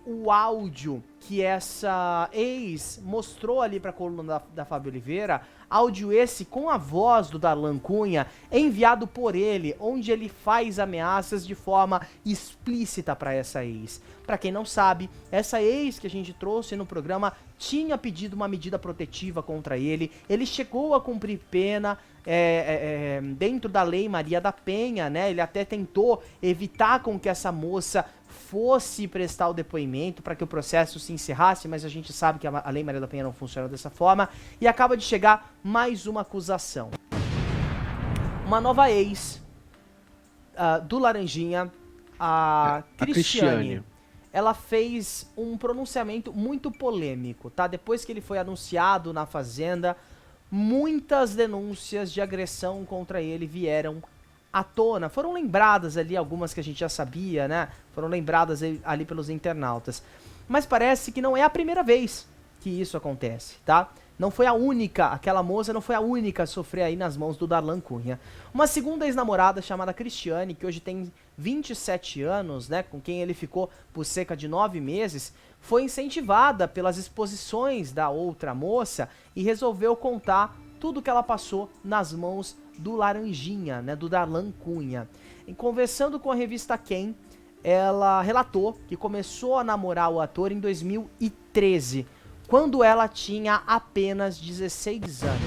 o áudio que essa ex mostrou ali para a coluna da Fábio Oliveira, áudio esse com a voz do Darlan Cunha, enviado por ele, onde ele faz ameaças de forma explícita para essa ex. Para quem não sabe, essa ex que a gente trouxe no programa tinha pedido uma medida protetiva contra ele, ele chegou a cumprir pena dentro da Lei Maria da Penha, né? Ele até tentou evitar com que essa moça fosse prestar o depoimento para que o processo se encerrasse, mas a gente sabe que a Lei Maria da Penha não funciona dessa forma, e acaba de chegar mais uma acusação. Uma nova ex do Laranjinha, a Cristiane, ela fez um pronunciamento muito polêmico, tá? Depois que ele foi anunciado na Fazenda, muitas denúncias de agressão contra ele vieram à tona, foram lembradas ali, algumas que a gente já sabia, né? Foram lembradas ali pelos internautas. Mas parece que não é a primeira vez que isso acontece, tá? Não foi a única, aquela moça não foi a única a sofrer aí nas mãos do Darlan Cunha. Uma segunda ex-namorada chamada Cristiane, que hoje tem 27 anos, né? Com quem ele ficou por cerca de 9 meses, foi incentivada pelas exposições da outra moça e resolveu contar tudo que ela passou nas mãos do Laranjinha, né, do Darlan Cunha. E conversando com a revista Quem, ela relatou que começou a namorar o ator em 2013, quando ela tinha apenas 16 anos.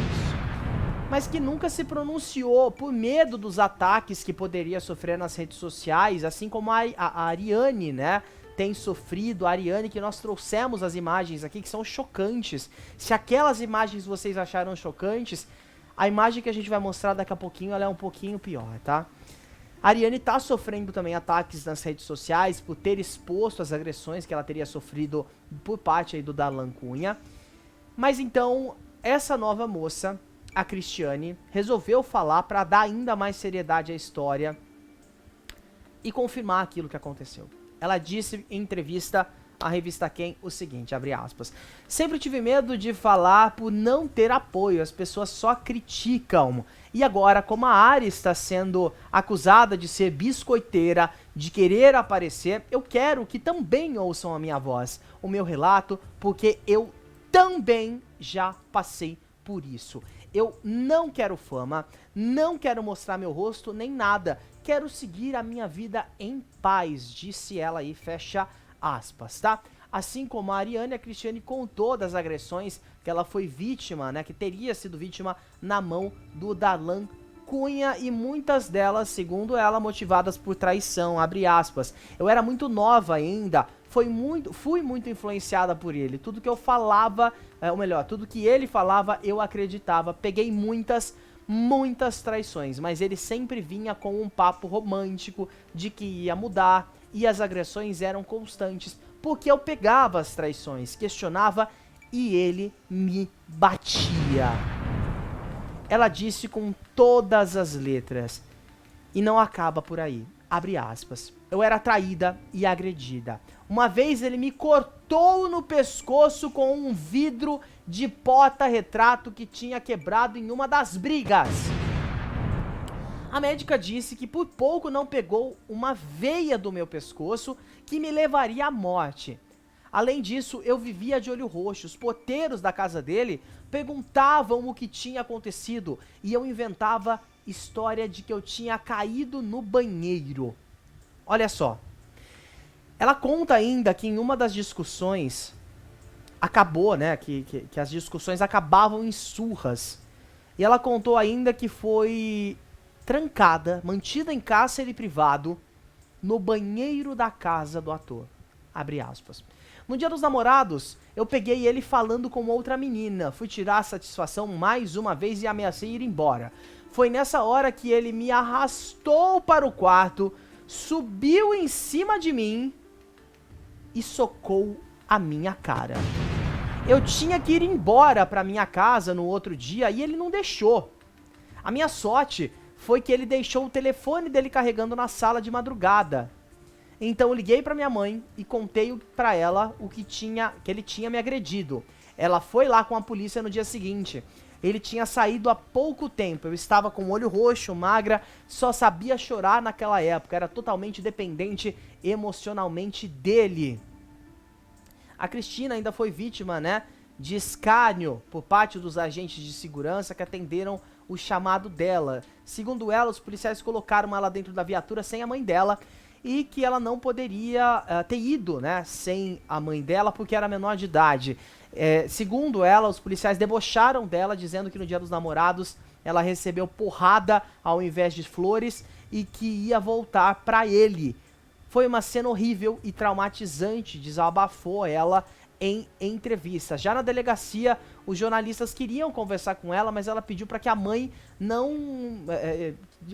Mas que nunca se pronunciou por medo dos ataques que poderia sofrer nas redes sociais, assim como a Ariane, né, tem sofrido. A Ariane, que nós trouxemos as imagens aqui, que são chocantes. Se aquelas imagens vocês acharam chocantes, a imagem que a gente vai mostrar daqui a pouquinho, ela é um pouquinho pior, tá? A Ariane tá sofrendo também ataques nas redes sociais por ter exposto as agressões que ela teria sofrido por parte aí do Darlan Cunha. Mas então, essa nova moça, a Cristiane, resolveu falar para dar ainda mais seriedade à história e confirmar aquilo que aconteceu. Ela disse em entrevista à revista Quem o seguinte, abre aspas: "Sempre tive medo de falar por não ter apoio, as pessoas só criticam. E agora, como a Ari está sendo acusada de ser biscoiteira, de querer aparecer, eu quero que também ouçam a minha voz, o meu relato, porque eu também já passei por isso. Eu não quero fama, não quero mostrar meu rosto nem nada. Quero seguir a minha vida em paz", disse ela aí, fecha aspas, tá? Assim como a Ariane, a Cristiane contou das agressões que ela foi vítima, né, que teria sido vítima na mão do Darlan Cunha, e muitas delas, segundo ela, motivadas por traição, abre aspas. "Eu era muito nova ainda, fui muito influenciada por ele. Tudo que eu falava, ou melhor, tudo que ele falava, eu acreditava. Peguei muitas traições, mas ele sempre vinha com um papo romântico de que ia mudar, e as agressões eram constantes, porque eu pegava as traições, questionava e ele me batia." Ela disse com todas as letras. E não acaba por aí. Abre aspas. "Eu era traída e agredida. Uma vez ele me cortou no pescoço com um vidro de porta-retrato que tinha quebrado em uma das brigas. A médica disse que por pouco não pegou uma veia do meu pescoço que me levaria à morte. Além disso, eu vivia de olho roxo. Os porteiros da casa dele perguntavam o que tinha acontecido e eu inventava história de que eu tinha caído no banheiro." Olha só. Ela conta ainda que em uma das discussões acabou, né, que as discussões acabavam em surras. E ela contou ainda que foi trancada, mantida em cárcere privado, no banheiro da casa do ator. Abre aspas. "No dia dos namorados, eu peguei ele falando com outra menina. Fui tirar a satisfação mais uma vez e ameacei ir embora. Foi nessa hora que ele me arrastou para o quarto, subiu em cima de mim e socou a minha cara. Eu tinha que ir embora para minha casa no outro dia e ele não deixou. A minha sorte foi que ele deixou o telefone dele carregando na sala de madrugada. Então eu liguei pra minha mãe e contei pra ela que ele tinha me agredido. Ela foi lá com a polícia no dia seguinte. Ele tinha saído há pouco tempo. Eu estava com o olho roxo, magra, só sabia chorar naquela época. Era totalmente dependente emocionalmente dele." A Cristina ainda foi vítima, né, de escárnio por parte dos agentes de segurança que atenderam o chamado dela. Segundo ela, os policiais colocaram ela dentro da viatura sem a mãe dela e que ela não poderia ter ido, né, sem a mãe dela porque era menor de idade. Segundo ela, os policiais debocharam dela, dizendo que no Dia dos Namorados ela recebeu porrada ao invés de flores e que ia voltar pra ele. Foi uma cena horrível e traumatizante, desabafou ela em entrevista. Já na delegacia, os jornalistas queriam conversar com ela, mas ela pediu para que a mãe não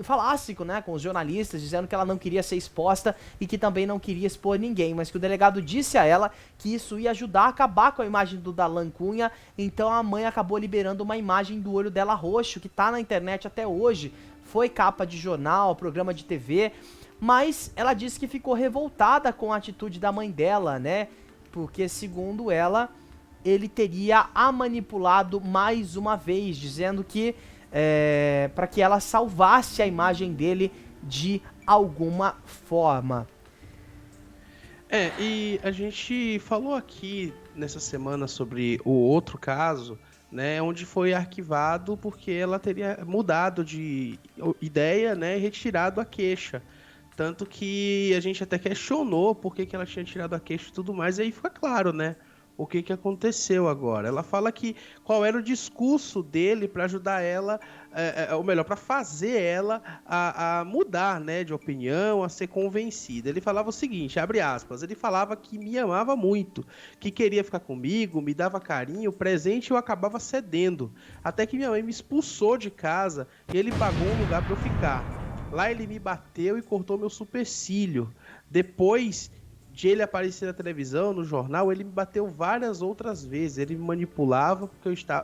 falasse, né, com os jornalistas, dizendo que ela não queria ser exposta e que também não queria expor ninguém, mas que o delegado disse a ela que isso ia ajudar a acabar com a imagem do Darlan Cunha, então a mãe acabou liberando uma imagem do olho dela roxo, que tá na internet até hoje, foi capa de jornal, programa de TV, mas ela disse que ficou revoltada com a atitude da mãe dela, né, porque, segundo ela, ele teria a manipulado mais uma vez, dizendo que para que ela salvasse a imagem dele de alguma forma. E a gente falou aqui nessa semana sobre o outro caso, né, onde foi arquivado porque ela teria mudado de ideia, né, e retirado a queixa. Tanto que a gente até questionou por que ela tinha tirado a queixa e tudo mais, e aí fica claro, né? O que aconteceu agora. Ela fala que qual era o discurso dele para ajudar ela, ou melhor, para fazer ela a mudar, né, de opinião, a ser convencida. Ele falava o seguinte, abre aspas, ele falava que me amava muito, que queria ficar comigo, me dava carinho, presente e eu acabava cedendo. Até que minha mãe me expulsou de casa e ele pagou um lugar para eu ficar. Lá ele me bateu e cortou meu supercílio. Depois de ele aparecer na televisão, no jornal, ele me bateu várias outras vezes. Ele me manipulava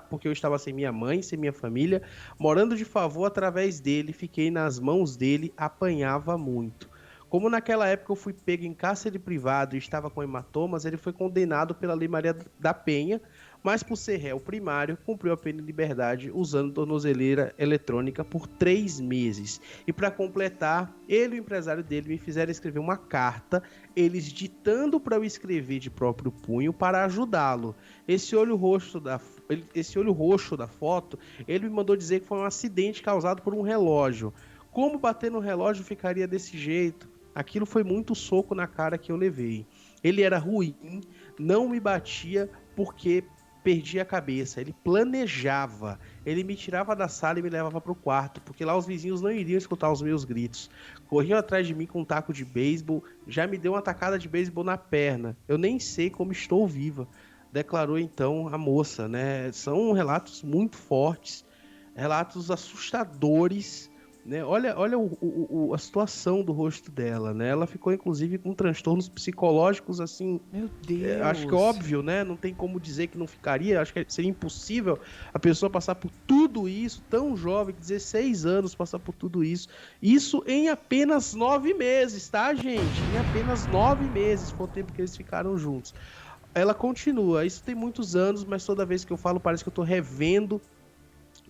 porque eu estava sem minha mãe, sem minha família, morando de favor através dele, fiquei nas mãos dele, apanhava muito. Como naquela época eu fui pego em cárcere privado e estava com hematomas, ele foi condenado pela Lei Maria da Penha, mas por ser réu primário, cumpriu a pena em liberdade usando tornozeleira eletrônica por 3 meses. E para completar, ele e o empresário dele me fizeram escrever uma carta, eles ditando para eu escrever de próprio punho para ajudá-lo. Esse olho roxo da foto, ele me mandou dizer que foi um acidente causado por um relógio. Como bater no relógio ficaria desse jeito? Aquilo foi muito soco na cara que eu levei. Ele era ruim, não me batia porque perdia a cabeça. Ele planejava. Ele me tirava da sala e me levava para o quarto, porque lá os vizinhos não iriam escutar os meus gritos. Corriam atrás de mim com um taco de beisebol, já me deu uma tacada de beisebol na perna. Eu nem sei como estou viva, declarou então a moça, né? São relatos muito fortes, relatos assustadores, né? Olha a situação do rosto dela, né? Ela ficou inclusive com transtornos psicológicos assim. Meu Deus. Acho que é óbvio, né? Não tem como dizer que não ficaria. Acho que seria impossível a pessoa passar por tudo isso, tão jovem, 16 anos, passar por tudo isso. Isso em apenas 9 meses, tá, gente? Em apenas 9 meses foi o tempo que eles ficaram juntos. Ela continua. Isso tem muitos anos, mas toda vez que eu falo parece que eu tô revendo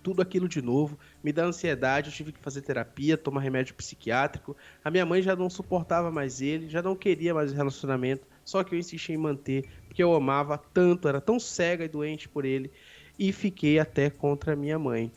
tudo aquilo de novo, me dá ansiedade, eu tive que fazer terapia, tomar remédio psiquiátrico, a minha mãe já não suportava mais ele, já não queria mais o relacionamento, só que eu insisti em manter, porque eu amava tanto, era tão cega e doente por ele, e fiquei até contra a minha mãe.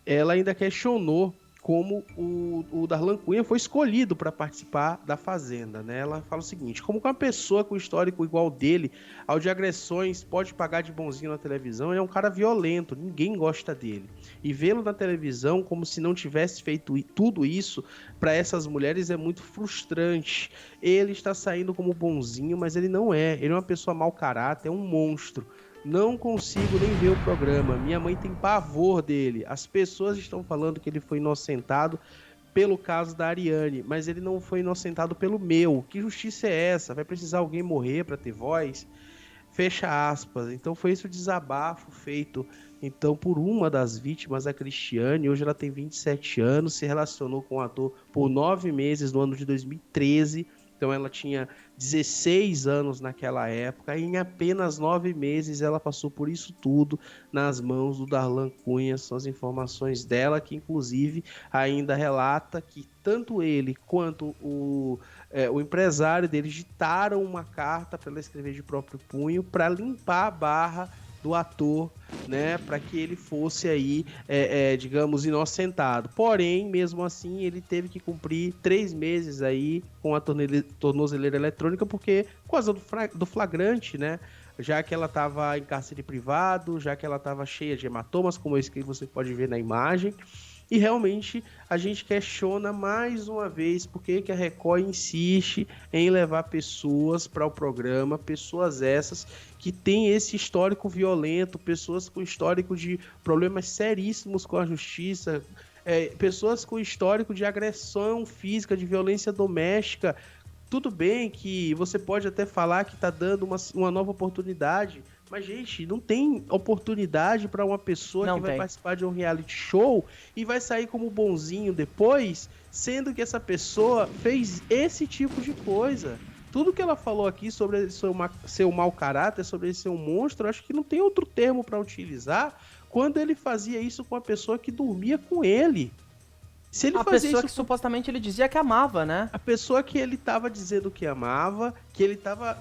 Ela ainda questionou como o Darlan Cunha foi escolhido para participar da Fazenda, né? Ela fala o seguinte, como uma pessoa com histórico igual dele, ao de agressões, pode pagar de bonzinho na televisão, ele é um cara violento, ninguém gosta dele. E vê-lo na televisão como se não tivesse feito tudo isso, para essas mulheres é muito frustrante. Ele está saindo como bonzinho, mas ele não é. Ele é uma pessoa mau caráter, é um monstro. Não consigo nem ver o programa. Minha mãe tem pavor dele. As pessoas estão falando que ele foi inocentado pelo caso da Ariane, mas ele não foi inocentado pelo meu. Que justiça é essa? Vai precisar alguém morrer para ter voz? Fecha aspas. Então foi esse o desabafo feito então por uma das vítimas, a Cristiane. Hoje ela tem 27 anos, se relacionou com o ator por 9 meses no ano de 2013. Então ela tinha 16 anos naquela época, e em apenas 9 meses ela passou por isso tudo nas mãos do Darlan Cunha. São as informações dela, que inclusive ainda relata que tanto ele quanto o empresário dele ditaram uma carta para ela escrever de próprio punho para limpar a barra do ator, né, para que ele fosse aí, digamos, inocentado. Porém, mesmo assim, ele teve que cumprir 3 meses aí com a tornozeleira eletrônica, porque por causa do flagrante, né, já que ela estava em cárcere privado, já que ela estava cheia de hematomas, como esse que você pode ver na imagem. E realmente a gente questiona mais uma vez por que a Record insiste em levar pessoas para o programa, pessoas essas que têm esse histórico violento, pessoas com histórico de problemas seríssimos com a justiça, pessoas com histórico de agressão física, de violência doméstica. Tudo bem que você pode até falar que está dando uma nova oportunidade, mas, gente, não tem oportunidade para uma pessoa que vai participar de um reality show e vai sair como bonzinho depois, sendo que essa pessoa fez esse tipo de coisa. Tudo que ela falou aqui sobre ser um mau caráter, sobre ele ser um monstro, acho que não tem outro termo para utilizar quando ele fazia isso com a pessoa que dormia com ele. Se ele a pessoa que supostamente ele dizia que amava, né? A pessoa que ele estava dizendo que amava, que ele estava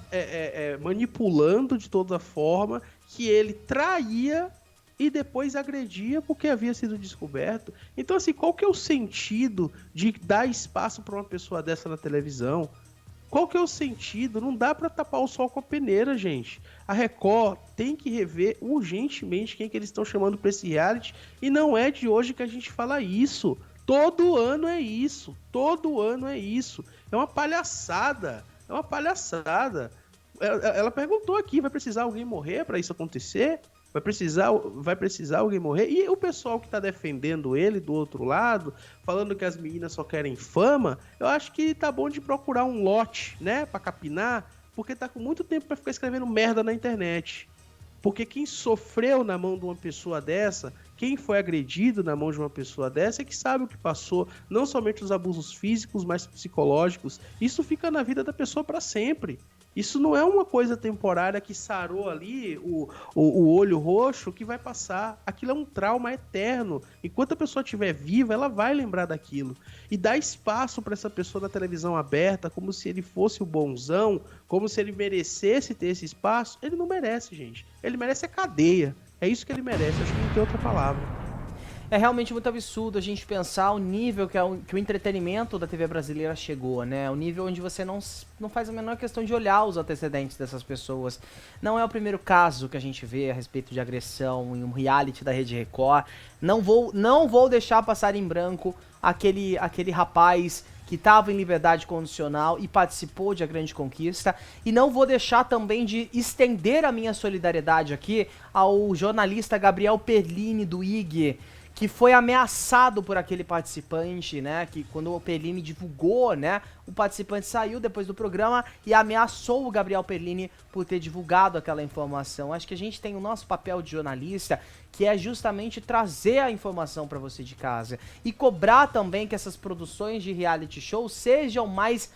manipulando de toda forma, que ele traía e depois agredia porque havia sido descoberto. Então, assim, qual que é o sentido de dar espaço para uma pessoa dessa na televisão? Qual que é o sentido? Não dá para tapar o sol com a peneira, gente. A Record tem que rever urgentemente quem que eles estão chamando para esse reality, e não é de hoje que a gente fala isso. Todo ano é isso, todo ano é isso. É uma palhaçada, é uma palhaçada. Ela perguntou aqui, vai precisar alguém morrer para isso acontecer? Vai precisar alguém morrer? E o pessoal que tá defendendo ele do outro lado, falando que as meninas só querem fama, eu acho que tá bom de procurar um lote, né, para capinar, porque tá com muito tempo para ficar escrevendo merda na internet. Porque quem sofreu na mão de uma pessoa dessa, quem foi agredido na mão de uma pessoa dessa, é que sabe o que passou, não somente os abusos físicos, mas psicológicos. Isso fica na vida da pessoa para sempre. Isso não é uma coisa temporária que sarou ali o olho roxo que vai passar. Aquilo é um trauma eterno. Enquanto a pessoa estiver viva, ela vai lembrar daquilo. E dar espaço para essa pessoa na televisão aberta, como se ele fosse o bonzão, como se ele merecesse ter esse espaço, ele não merece, gente. Ele merece a cadeia. É isso que ele merece, acho que não tem outra palavra. É realmente muito absurdo a gente pensar o nível que o entretenimento da TV brasileira chegou, né? O nível onde você não faz a menor questão de olhar os antecedentes dessas pessoas. Não é o primeiro caso que a gente vê a respeito de agressão em um reality da Rede Record. Não vou deixar passar em branco aquele rapaz que estava em liberdade condicional e participou de A Grande Conquista. E não vou deixar também de estender a minha solidariedade aqui ao jornalista Gabriel Perlini, do IG, que foi ameaçado por aquele participante, né, que quando o Perlini divulgou, né, o participante saiu depois do programa e ameaçou o Gabriel Perlini por ter divulgado aquela informação. Acho que a gente tem o nosso papel de jornalista, que é justamente trazer a informação para você de casa e cobrar também que essas produções de reality show sejam mais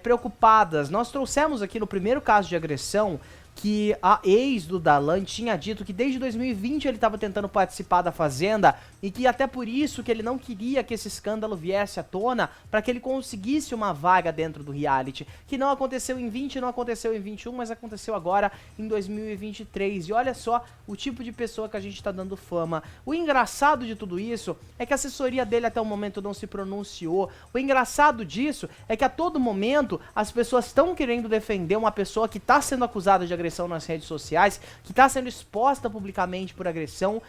preocupadas. Nós trouxemos aqui no primeiro caso de agressão que a ex do Darlan tinha dito que desde 2020 ele estava tentando participar da Fazenda e que até por isso que ele não queria que esse escândalo viesse à tona para que ele conseguisse uma vaga dentro do reality, que não aconteceu em 20, não aconteceu em 21, mas aconteceu agora em 2023. E olha só o tipo de pessoa que a gente está dando fama. O engraçado de tudo isso é que a assessoria dele até o momento não se pronunciou. O engraçado disso é que a todo momento as pessoas estão querendo defender uma pessoa que está sendo acusada de agressão nas redes sociais, que está sendo exposta publicamente por agressão,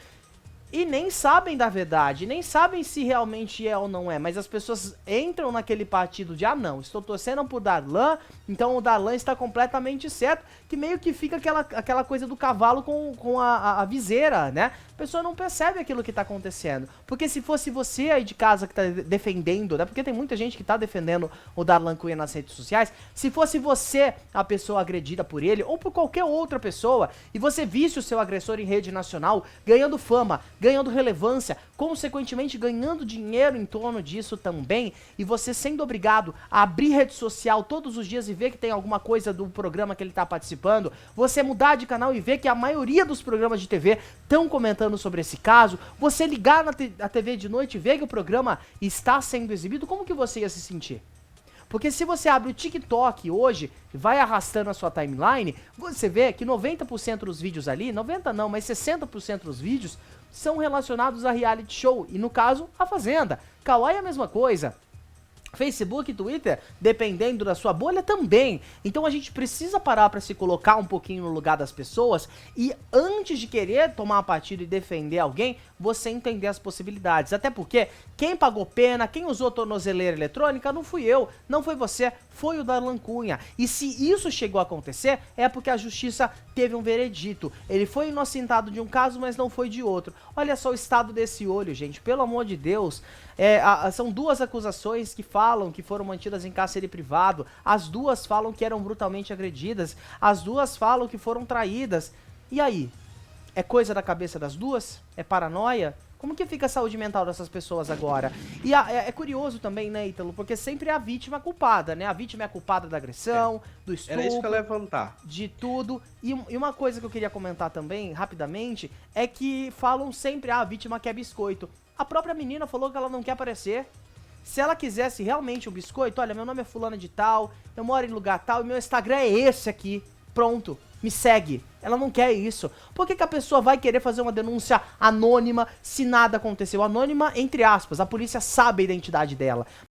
e nem sabem da verdade, nem sabem se realmente é ou não é, mas as pessoas entram naquele partido de, não, estou torcendo por Darlan, então o Darlan está completamente certo, que meio que fica aquela coisa do cavalo com a viseira, né? A pessoa não percebe aquilo que está acontecendo, porque se fosse você aí de casa que está defendendo, né? Porque tem muita gente que está defendendo o Darlan Cunha nas redes sociais, se fosse você a pessoa agredida por ele, ou por qualquer outra pessoa, e você visse o seu agressor em rede nacional ganhando fama, ganhando relevância, consequentemente ganhando dinheiro em torno disso também, e você sendo obrigado a abrir rede social todos os dias e ver que tem alguma coisa do programa que ele tá participando, você mudar de canal e ver que a maioria dos programas de TV estão comentando sobre esse caso, você ligar na TV de noite e ver que o programa está sendo exibido, como que você ia se sentir? Porque se você abre o TikTok hoje, vai arrastando a sua timeline, você vê que 90% dos vídeos ali, 90 não, mas 60% dos vídeos são relacionados a reality show, e no caso, a Fazenda. Kawaii é a mesma coisa. Facebook e Twitter, dependendo da sua bolha, também. Então a gente precisa parar para se colocar um pouquinho no lugar das pessoas e antes de querer tomar uma partida e defender alguém, você entender as possibilidades. Até porque quem pagou pena, quem usou tornozeleira eletrônica, não fui eu, não foi você, foi o Darlan Cunha. E se isso chegou a acontecer, é porque a justiça teve um veredito. Ele foi inocentado de um caso, mas não foi de outro. Olha só o estado desse olho, gente, pelo amor de Deus. São duas acusações que falam que foram mantidas em cárcere privado, as duas falam que eram brutalmente agredidas, as duas falam que foram traídas. E aí? É coisa da cabeça das duas? É paranoia? Como que fica a saúde mental dessas pessoas agora? E é curioso também, né, Ítalo? Porque sempre é a vítima culpada, né? A vítima é a culpada da agressão, do estupro, era isso que eu ia levantar. de tudo. E uma coisa que eu queria comentar também, rapidamente, é que falam sempre, a vítima quer biscoito. A própria menina falou que ela não quer aparecer. Se ela quisesse realmente um biscoito, olha, meu nome é fulana de tal, eu moro em lugar tal e meu Instagram é esse aqui. Pronto, me segue. Ela não quer isso. Por que a pessoa vai querer fazer uma denúncia anônima se nada aconteceu? Anônima, entre aspas, a polícia sabe a identidade dela.